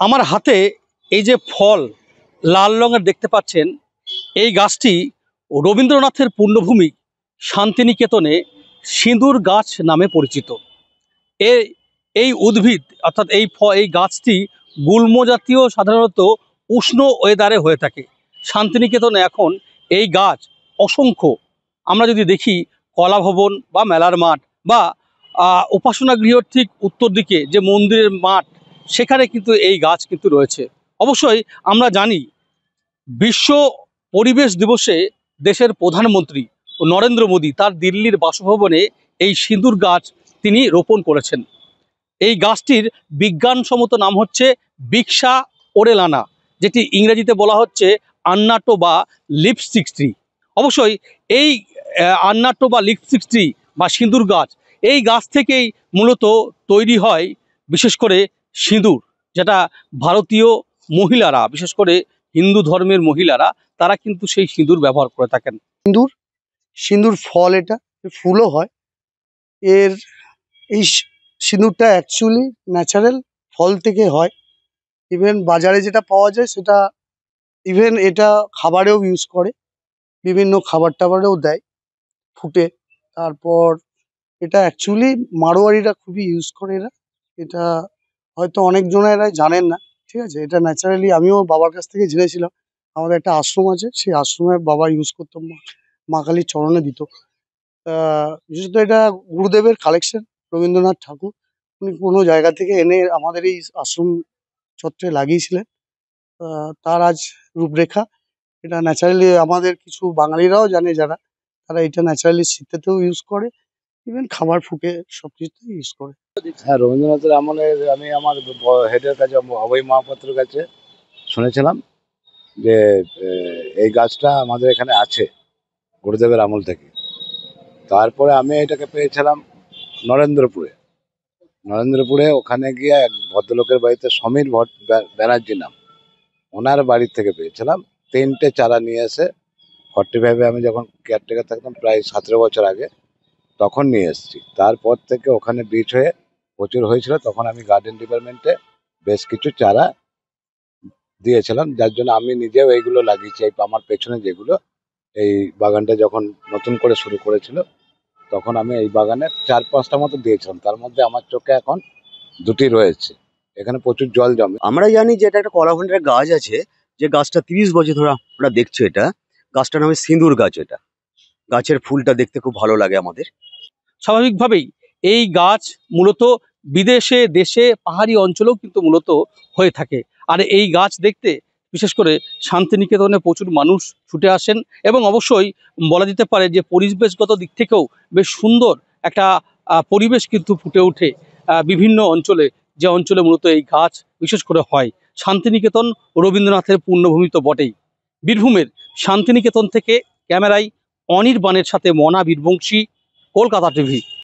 আমার হাতে এই যে ফল লাল রঙের দেখতে পাচ্ছেন, এই গাছটি রবীন্দ্রনাথের পূর্ণভূমি শান্তিনিকেতনে সিঁদুর গাছ নামে পরিচিত। এই এই উদ্ভিদ অর্থাৎ এই গাছটি গুল্ম জাতীয়, সাধারণত উষ্ণ ওয়েদারে হয়ে থাকে। শান্তিনিকেতনে এখন এই গাছ অসংখ্য। আমরা যদি দেখি কলা ভবন বা মেলার মাঠ বা উপাসনা গৃহর ঠিক উত্তর দিকে যে মন্দিরের মাঠ, সেখানে কিন্তু এই গাছ কিন্তু রয়েছে। অবশ্যই আমরা জানি বিশ্ব পরিবেশ দিবসে দেশের প্রধানমন্ত্রী নরেন্দ্র মোদী তার দিল্লির বাসভবনে এই সিঁদুর গাছ তিনি রোপণ করেছেন। এই গাছটির বিজ্ঞানসম্মত নাম হচ্ছে বিক্সা ওরেলানা, যেটি ইংরেজিতে বলা হচ্ছে আন্নাটো বা লিপস্টিক ট্রি। অবশ্যই এই আন্নাটো বা লিপস্টিক ট্রি বা সিঁদুর গাছ, এই গাছ থেকেই মূলত তৈরি হয় বিশেষ করে সিঁদুর, যেটা ভারতীয় মহিলারা, বিশেষ করে হিন্দু ধর্মের মহিলারা, তারা কিন্তু সেই সিঁদুর ব্যবহার করে থাকেন। সিঁদুর সিঁদুর ফল, এটা ফুলও হয়। এর এই সিঁদুরটা অ্যাকচুয়ালি ন্যাচারাল ফল থেকে হয়। ইভেন বাজারে যেটা পাওয়া যায় সেটা, ইভেন এটা খাবারেও ইউজ করে, বিভিন্ন খাবার টাবারেও দেয় ফুটে। তারপর এটা অ্যাকচুয়ালি মারোয়ারিরা খুবই ইউজ করে এরা। এটা হয়তো অনেক জনেরা জানেন না, ঠিক আছে। এটা ন্যাচারালি আমিও বাবার কাছ থেকে জেনেছিলাম। আমাদের একটা আশ্রম আছে, সেই আশ্রমে বাবা ইউজ করতো, মা কালীর চরণে দিত। বিশেষত এটা গুরুদেবের কালেকশন, রবীন্দ্রনাথ ঠাকুর উনি কোনো জায়গা থেকে এনে আমাদের এই আশ্রম চত্বরে লাগিয়েছিলেন। তার আজ রূপরেখা। এটা ন্যাচারালি আমাদের কিছু বাঙালিরাও জানে, যারা তারা এটা ন্যাচারালি শীতেতেও ইউজ করে, ইভেন খাবার ফুটে সবকিছুতেই ইউজ করে। হ্যাঁ, রবীন্দ্রনাথের আমলের আমি আমার হেডের কাছে, অভয় মহাপাত্রের কাছে শুনেছিলাম যে এই গাছটা আমাদের এখানে আছে গুরুদেবের আমল থেকে। তারপরে আমি এটাকে পেয়েছিলাম নরেন্দ্রপুরে। ওখানে গিয়ে এক ভদ্রলোকের বাড়িতে, সমীর ব্যানার্জি নাম, ওনার বাড়ি থেকে পেয়েছিলাম 3টে চারা নিয়ে এসে। 45-এ আমি যখন কেয়ারটেকার থাকতাম, প্রায় 17 বছর আগে, তখন নিয়ে এসেছি। তারপর থেকে ওখানে বীজ হয়ে প্রচুর হয়েছিল। তখন আমি গার্ডেন ডিপার্টমেন্টে বেশ কিছু চারা দিয়েছিলাম, যার জন্য আমি নিজেও এইগুলো লাগিয়েছি। এই আমার পেছনে যেগুলো, এই বাগানটা যখন নতুন করে শুরু করেছিল, তখন আমি এই বাগানে 4-5টা মতো দিয়েছিলাম। তার মধ্যে আমার চোখে এখন 2টি রয়েছে। এখানে প্রচুর জল জমে। আমরা জানি যে এটা একটা কলাভণ্ডারের গাছ আছে, যে গাছটা 30 বছর ধরে আমরা দেখছি। এটা গাছটার নামে সিঁদুর গাছ। এটা গাছের ফুলটা দেখতে খুব ভালো লাগে আমাদের। স্বাভাবিকভাবেই এই গাছ মূলত বিদেশে, দেশে, পাহাড়ি অঞ্চলেও কিন্তু মূলত হয়ে থাকে। আর এই গাছ দেখতে বিশেষ করে শান্তিনিকেতনে প্রচুর মানুষ ছুটে আসেন, এবং অবশ্যই বলা যেতে পারে যে পরিবেশগত দিক থেকেও বেশ সুন্দর একটা পরিবেশ কিন্তু ফুটে ওঠে বিভিন্ন অঞ্চলে, যে অঞ্চলে মূলত এই গাছ বিশেষ করে হয়। শান্তিনিকেতন রবীন্দ্রনাথের পূর্ণভূমি তো বটেই। বীরভূমের শান্তিনিকেতন থেকে ক্যামেরায় অনির্বাণের সাথে মনা বীরবংশী, কলকাতা টিভি।